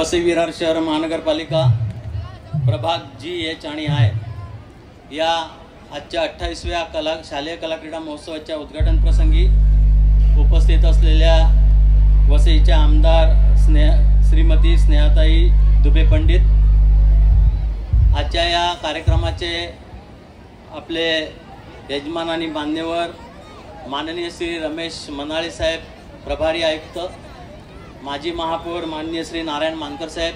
वसई विरार शहर महानगरपालिका प्रभाग GH आणि I या आजच्या 28व्या शालेय कलाक्रीडा महोत्सवाच्या उद्घाटन प्रसंगी उपस्थित असलेल्या वसईच्या आमदार श्रीमती स्नेहाताई दुबे पंडित, आजच्या या कार्यक्रमाचे आपले यजमान आणि मान्यवर माननीय श्री रमेश मनाळे साहेब, प्रभारी आयुक्त, माजी महापौर माननीय श्री नारायण मानकर साहेब,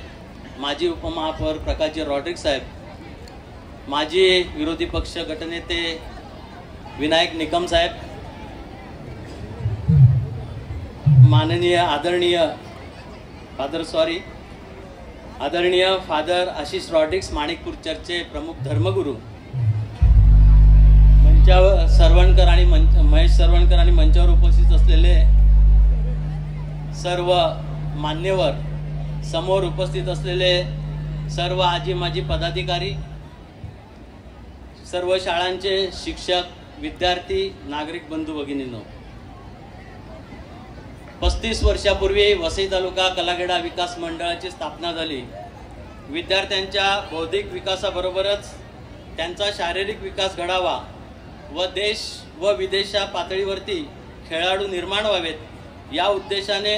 माजी उपमहापौर प्रकाशजी रॉड्रिक्स साहेब, माजी विरोधी पक्ष गटनेते विनायक निकम साहेब, माननीय आदरणीय फादर आशिष रॉड्रिक्स माणिकपूर चर्चचे प्रमुख धर्मगुरू, सरवणकर आणि महेश सरवणकर आणि मंचावर उपस्थित असलेले सर्व मान्यवर, समोर उपस्थित असलेले सर्व आजी माजी पदाधिकारी, सर्व शाळांचे शिक्षक, विद्यार्थी, नागरिक बंधू भगिनींनो, 35 वर्षापूर्वी वसई तालुका कलाक्रीडा विकास मंडळाची स्थापना झाली. विद्यार्थ्यांच्या बौद्धिक विकासाबरोबरच त्यांचा शारीरिक विकास घडावा व देश व विदेशा पातळीवरती खेळाडू निर्माण व्हावेत या उद्देशाने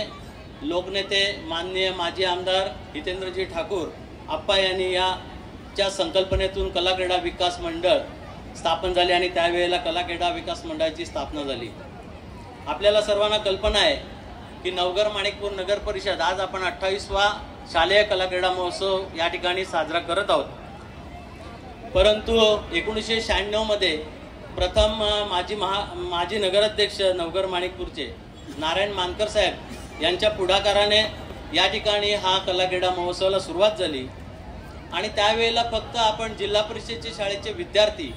लोकनेते माननीय माजी आमदार हितेंद्रजी ठाकूर आप्पा यांनी याच्या संकल्पनेतून कलाक्रीडा विकास मंडळ स्थापन झाले आणि त्यावेळेला कलाक्रीडा विकास मंडळाची स्थापना झाली. आपल्याला सर्वांना कल्पना आहे की नवघर माणिकपूर नगर परिषद आज आपण 28वा शालेय कलाक्रीडा महोत्सव या ठिकाणी साजरा करत आहोत. परंतु 1996 मध्ये प्रथम माजी नगराध्यक्ष नवघर माणिकपूरचे नारायण मानकर साहेब यांच्या पुढाकाराने या ठिकाणी हा कलाक्रीडा महोत्सवाला सुरुवात झाली आणि त्यावेळेला फक्त आपण जिल्हा परिषदेचे शाळेचे विद्यार्थी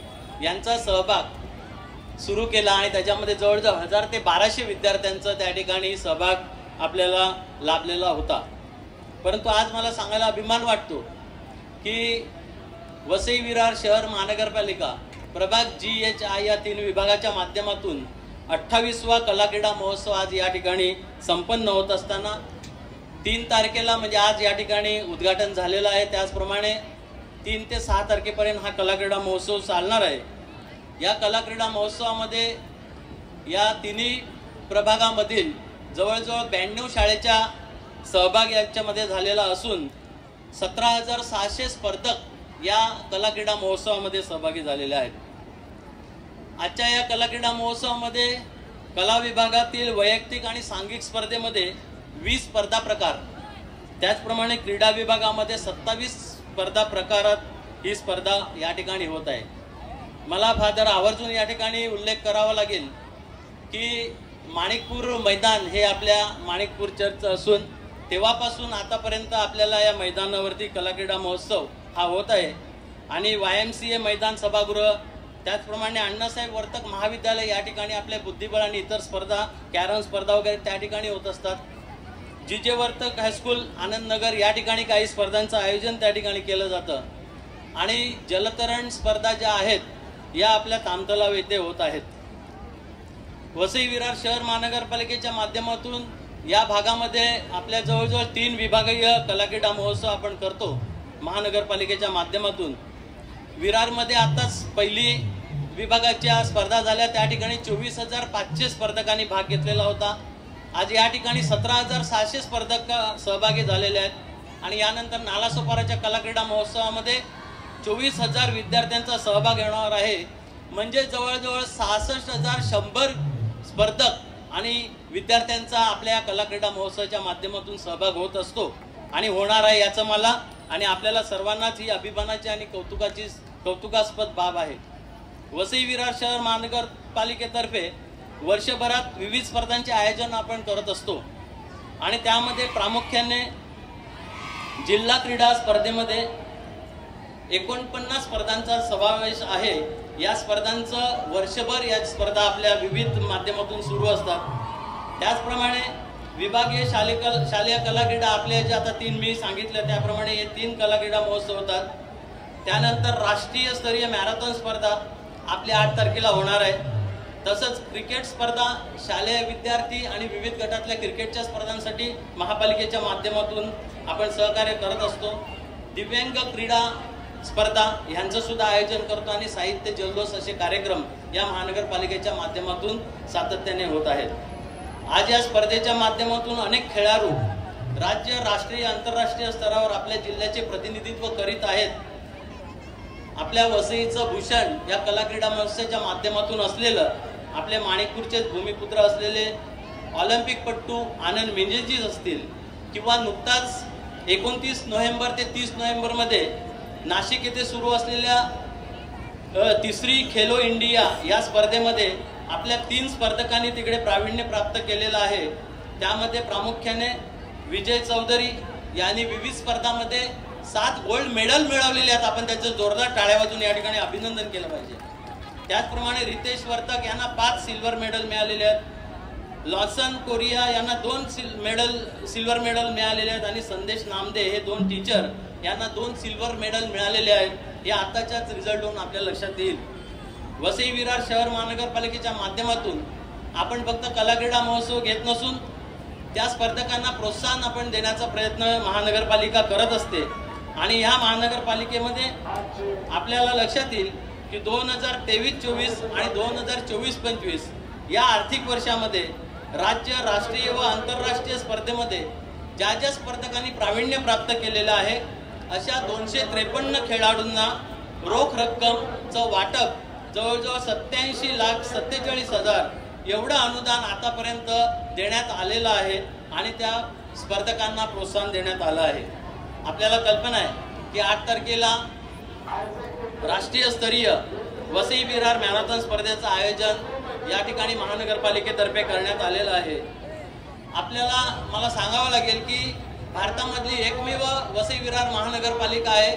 यांचा सहभाग सुरू केला आणि त्याच्यामध्ये जवळजवळ 1000 ते 1200 विद्यार्थ्यांचा त्या ठिकाणी सहभाग आपल्याला लाभलेला होता. परंतु आज मला सांगायला अभिमान वाटतो की वसई विरार शहर महानगरपालिका प्रभाग GH I या 3 विभागाच्या माध्यमातून 28वा कलाक्रीडा महोत्सव आज या ठिकाणी संपन्न होत असताना 3 तारखेला म्हणजे आज या ठिकाणी उद्घाटन झालेलं आहे. त्याचप्रमाणे 3 ते 6 तारखेपर्यंत हा कलाक्रीडा महोत्सव चालणार आहे. या कलाक्रीडा महोत्सवामध्ये या 3 प्रभागामधील जवळजवळ 92 शाळेच्या सहभाग याच्यामध्ये झालेला असून 17,600 स्पर्धक या कलाक्रीडा महोत्सवामध्ये सहभागी झालेले आहेत. आजच्या या कलाक्रीडा महोत्सवामध्ये कला विभागातील वैयक्तिक आणि सांघिक स्पर्धेमध्ये 20 स्पर्धा प्रकार, त्याचप्रमाणे क्रीडा विभागामध्ये 27 स्पर्धा प्रकारात ही स्पर्धा या ठिकाणी होत आहे. मला फादर आवर्जून या ठिकाणी उल्लेख करावा लागेल की माणिकपूर मैदान हे आपल्या माणिकपूर चर्च असून तेव्हापासून आतापर्यंत आपल्याला या मैदानावरती कलाक्रीडा महोत्सव हा होत आहे आणि YMCA मैदान सभागृह, त्याचप्रमाणे अण्णासाहेब वर्तक महाविद्यालय या ठिकाणी आपल्या बुद्धिबळ आणि इतर स्पर्धा, कॅरम स्पर्धा वगैरे त्या ठिकाणी होत असतात. GJ वर्तक हायस्कूल आनंदनगर या ठिकाणी काही स्पर्धांचं आयोजन त्या ठिकाणी केलं जातं आणि जलतरण स्पर्धा ज्या आहेत या आपल्या तामतलाव येथे होत आहेत. वसई विरार शहर महानगरपालिकेच्या माध्यमातून या भागामध्ये आपल्या जवळजवळ 3 विभागीय कलाक्रीडा महोत्सव आपण करतो महानगरपालिकेच्या माध्यमातून. विरारमध्ये आताच पहिली विभागाच्या स्पर्धा झाल्या, त्या ठिकाणी 24,500 स्पर्धकांनी भाग घेतलेला होता. आज या ठिकाणी 17,600 स्पर्धक सहभागी झालेले आहेत आणि यानंतर नालासोपाराच्या कलाक्रीडा महोत्सवामध्ये 24,000 विद्यार्थ्यांचा सहभाग येणार आहे. म्हणजे जवळजवळ 66,100 स्पर्धक आणि विद्यार्थ्यांचा आपल्या कलाक्रीडा महोत्सवाच्या माध्यमातून सहभाग होत असतो आणि होणार आहे याचं मला आणि आपल्याला सर्वांनाच ही अभिमानाची आणि कौतुकास्पद बाब आहे. वसई विरार शहर महानगरपालिकेतर्फे वर्षभरात विविध स्पर्धांचे आयोजन आपण करत असतो आणि त्यामध्ये प्रामुख्याने जिल्हा क्रीडा स्पर्धेमध्ये 49 स्पर्धांचा समावेश आहे. या स्पर्धांचं वर्षभर या स्पर्धा आपल्या विविध माध्यमातून सुरू असतात. त्याचप्रमाणे विभागीय शालेय कलाक्रीडा आपल्या जे आता 3 मी सांगितलं त्याप्रमाणे हे 3 कलाक्रीडा महोत्सव होतात. त्यानंतर राष्ट्रीय स्तरीय मॅरेथॉन स्पर्धा आपल्या 8 तारखेला होणार आहे. तसंच क्रिकेट स्पर्धा, शालेय विद्यार्थी आणि विविध गटातल्या क्रिकेटच्या स्पर्धांसाठी महापालिकेच्या माध्यमातून आपण सहकार्य करत असतो। दिव्यांग क्रीडा स्पर्धा यांचं सुद्धा आयोजन करतो आणि साहित्य जल्लोष असे कार्यक्रम या महानगरपालिकेच्या माध्यमातून सातत्याने होत आहेत। आज या स्पर्धेच्या माध्यमातून अनेक खेळाडू राज्य, राष्ट्रीय, आंतरराष्ट्रीय स्तरावर आपल्या जिल्ह्याचे प्रतिनिधित्व करीत आहेत। आपल्या वसईचं भूषण या कला क्रीडा महोत्सवाच्या माध्यमातून असलेलं आपले माणिकपूरचे भूमिपुत्र असलेले ऑलिम्पिकपटू आनंद मिंजेजी असतील किंवा नुकताच 29 नोव्हेंबर ते 30 नोव्हेंबर मध्ये नाशिक येथे सुरू असलेल्या तिसरी खेलो इंडिया या स्पर्धेमध्ये आपल्या 3 स्पर्धकांनी तिकडे प्रावीण्य प्राप्त केलेलं आहे। त्यामध्ये प्रामुख्याने विजय चौधरी यांनी विविध स्पर्धांमध्ये 7 गोल्ड मेडल मिळवलेले आहेत। आपण त्याचं जोरदार टाळ्या वाजवून या ठिकाणी अभिनंदन केलं पाहिजे। त्याचप्रमाणे रितेश वर्तक यांना 5 सिल्वर मेडल मिळालेले आहेत। लॉसन कोरिया यांना 2 सिल्वर मेडल मिळालेले आहेत आणि संदेश नामदे हे 2 टीचर यांना 2 सिल्वर मेडल मिळालेले आहेत। हे आताच्याच रिझल्टवरून आपल्या लक्षात येईल। वसई विरार शहर महानगरपालिकेच्या माध्यमातून आपण फक्त कला क्रीडा महोत्सव घेत नसून त्या स्पर्धकांना प्रोत्साहन आपण देण्याचा प्रयत्न महानगरपालिका करत असते आणि ह्या महानगरपालिकेमध्ये आपल्याला लक्षात येईल की 2023-24 आणि 2024-25 या आर्थिक वर्षामध्ये राज्य, राष्ट्रीय व आंतरराष्ट्रीय स्पर्धेमध्ये ज्या ज्या स्पर्धकांनी प्रावीण्य प्राप्त केलेलं आहे अशा 253 खेळाडूंना रोख रक्कमचं वाटप जवळजवळ 87,47,000 एवढं अनुदान आतापर्यंत देण्यात आलेलं आहे आणि त्या स्पर्धकांना प्रोत्साहन देण्यात आलं आहे। आपल्याला कल्पना आहे की 8 तारखेला राष्ट्रीय स्तरीय वसई विरार मॅरेथॉन स्पर्धेचं आयोजन या ठिकाणी महानगरपालिकेतर्फे करण्यात आलेलं आहे। आपल्याला मला सांगावं लागेल की भारतामधली एकमेव वसई विरार महानगरपालिका आहे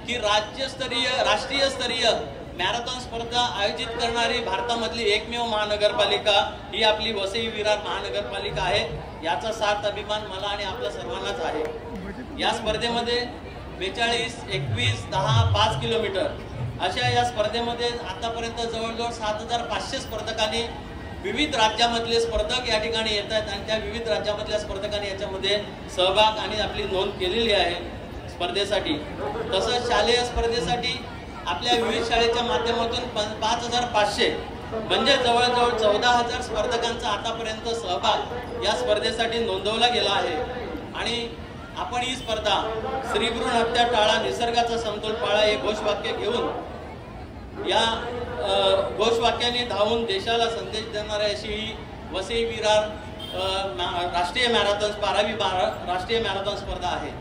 की राष्ट्रीय स्तरीय मॅरेथॉन स्पर्धा आयोजित करणारी भारतामधली एकमेव महानगरपालिका ही आपली वसई विरार महानगरपालिका आहे। याचा सार्थ अभिमान मला आणि आपल्या सर्वांनाच आहे। या स्पर्धेमध्ये 42, 21, 10, 5 किलोमीटर अशा या स्पर्धेमध्ये आतापर्यंत जवळजवळ 7,500 स्पर्धकांनी विविध राज्यामधले स्पर्धक या ठिकाणी येत आहेत आणि त्या विविध राज्यामधल्या स्पर्धकांनी याच्यामध्ये सहभाग आणि आपली नोंद केलेली आहे स्पर्धेसाठी। तसंच शालेय स्पर्धेसाठी आपल्या विविध शाळेच्या माध्यमातून 5,500 म्हणजे जवळजवळ 14,000 स्पर्धकांचा आतापर्यंत सहभाग या स्पर्धेसाठी नोंदवला गेला आहे आणि आपण ही स्पर्धा श्रीभ्रूण हत्या टाळा, निसर्गाचा समतोल पाळा हे घोषवाक्य घेऊन या घोषवाक्याने धावून देशाला संदेश देणारी अशी ही वसई विरार राष्ट्रीय मॅरेथॉन 12वी राष्ट्रीय मॅरेथॉन स्पर्धा आहे।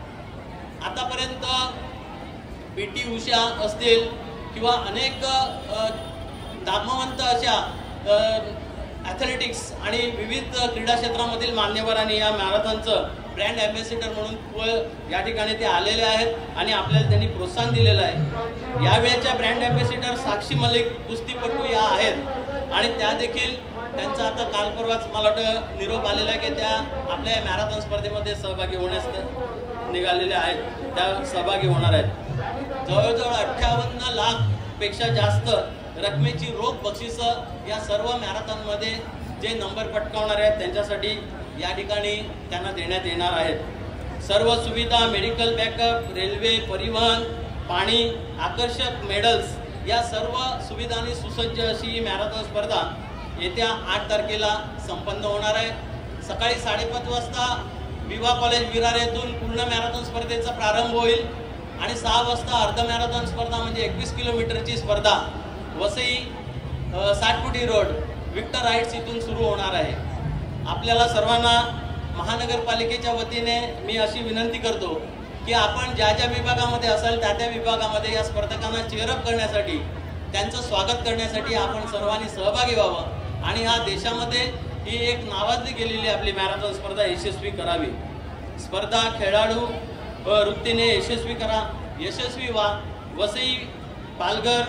आतापर्यंत PT उषा असतील किंवा अनेक नामवंत अशा ॲथलेटिक्स आणि विविध क्रीडा क्षेत्रामधील मान्यवरांनी या मॅरेथॉनचं ब्रँड ॲम्बॅसेडर म्हणून या ठिकाणी ते आलेले आहेत आणि आपल्याला त्यांनी प्रोत्साहन दिलेलं आहे। यावेळेच्या ब्रँड ॲम्बॅसेडर साक्षी मलिक कुस्तीपटू या आहेत आणि त्या देखील त्यांचा आता काल परवाच मला वाटतं निरोप आलेला आहे की त्या आपल्या मॅरेथॉन स्पर्धेमध्ये सहभागी होण्यास निघालेल्या आहेत, त्या सहभागी होणार आहेत। जवळजवळ 58 लाख पेक्षा जास्त रकमेची रोख बक्षिसं या सर्व मॅरेथॉनमध्ये जे नंबर पटकावणार आहेत त्यांच्यासाठी या ठिकाणी त्यांना देण्यात येणार आहेत। सर्व सुविधा, मेडिकल बॅकअप, रेल्वे, परिवहन, पाणी, आकर्षक मेडल्स या सर्व सुविधांनी सुसज्ज अशी ही मॅरेथॉन स्पर्धा येत्या 8 तारखेला संपन्न होणार आहे। सकाळी 5:30 वाजता विवा कॉलेज विरार येथून पूर्ण मॅरेथॉन स्पर्धेचा प्रारंभ होईल आणि 6 वाजता अर्ध मॅरेथॉन स्पर्धा म्हणजे 21 किलोमीटरची स्पर्धा वसई 60 फुटी रोड विक्टर राईट्स इथून सुरू होणार आहे। आपल्याला सर्वांना महानगरपालिकेच्या वतीने मी अशी विनंती करतो की आपण ज्या ज्या विभागामध्ये असाल त्या त्या विभागामध्ये या स्पर्धकांना चेअरअप करण्यासाठी, त्यांचं स्वागत करण्यासाठी आपण सर्वांनी सहभागी व्हावं आणि हा देशामध्ये ही एक नावाजली गेलेली आपली मॅरेथॉन स्पर्धा यशस्वी करावी। स्पर्धा खेळाडू वृत्तीने यशस्वी करा, यशस्वी व्हा। वसई, पालघर,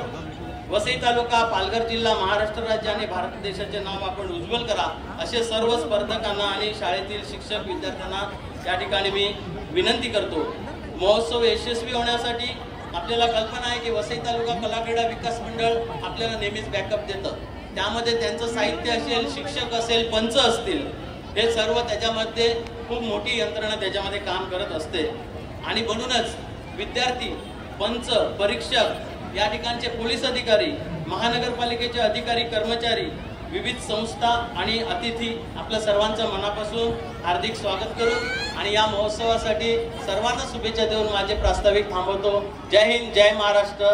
वसई तालुका, पालघर जिल्हा, महाराष्ट्र राज्य आणि भारत देशाचे नाव आपण उज्ज्वल करा असे सर्व स्पर्धकांना आणि शाळेतील शिक्षक विद्यार्थ्यांना या ठिकाणी मी विनंती करतो। महोत्सव यशस्वी होण्यासाठी आपल्याला कल्पना आहे की वसई तालुका कला क्रीडा विकास मंडळ आपल्याला नेहमीच बॅकअप देतं, त्यामध्ये त्यांचं साहित्य असेल, शिक्षक असेल, पंच असतील, हे सर्व त्याच्यामध्ये खूप मोठी यंत्रणा त्याच्यामध्ये काम करत असते। आणि म्हणूनच विद्यार्थी, पंच, परीक्षक, या ठिकाणचे पोलीस अधिकारी, महानगरपालिकेचे अधिकारी, कर्मचारी, विविध संस्था आणि अतिथी आपल्या सर्वांचं मनापासून हार्दिक स्वागत करू आणि या महोत्सवासाठी सर्वांना शुभेच्छा देऊन माझे प्रास्ताविक थांबवतो। जय हिंद, जय महाराष्ट्र।